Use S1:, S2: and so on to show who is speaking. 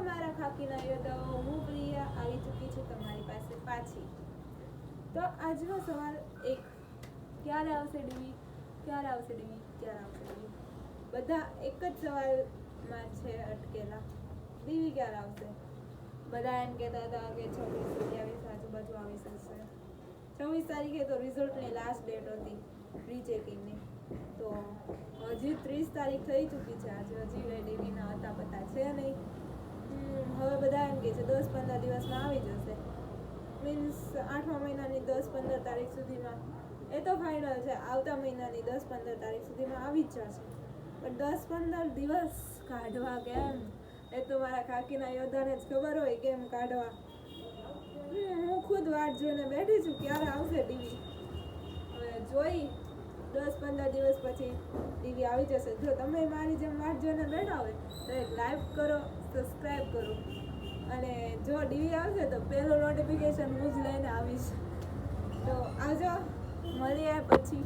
S1: મારા ખાકીના યોદ્ધાઓ, હું પ્રિયા આવી ચૂકી છું તમારી પાસે પાછી. તો આજનો સવાલ એક, ક્યારે આવશે ડીવી, ક્યારે આવશે ડીવી, ક્યારે આવશે ડીવી. બધા એક જ સવાલમાં છે અટકેલા, ડીવી ક્યારે આવશે. બધા એમ કહેતા હતા કે 26-27 આજુબાજુ આવી શકશે. 26 તારીખે તો રિઝલ્ટની લાસ્ટ ડેટ હતી રીચેકિંગની. તો હજી 30 તારીખ થઈ ચૂકી છે, આજે હજી કંઈ ડીવીના હતા પતા છે નહીં. હવે બધા એમ કહે છે 10-15 દિવસમાં આવી જશે. મીન્સ 8મા મહિનાની 10-15 તારીખ સુધીમાં, એ તો ફાઇનલ છે, આવતા મહિનાની 10-15 તારીખ સુધીમાં આવી જ જશે. પણ 10-15 દિવસ કાઢવા કેમ, એ તો મારા કાકીના યોદ્ધાને જ ખબર હોય કેમ કાઢવા. હું ખુદ વાટ જોઈને બેઠી છું ક્યારે આવશે ડીવી. હવે જોઈ 10-15 દિવસ પછી ડીવી આવી જશે. જો તમે મારી જેમ વાટ જોઈને બેઠા હોય તો એક લાઈક કરો, સબસ્ક્રાઈબ કરો, અને જો ડીવી આવશે તો પહેલું નોટિફિકેશન હું જ લઈને આવીશ. તો આવજો, મળીએ પછી.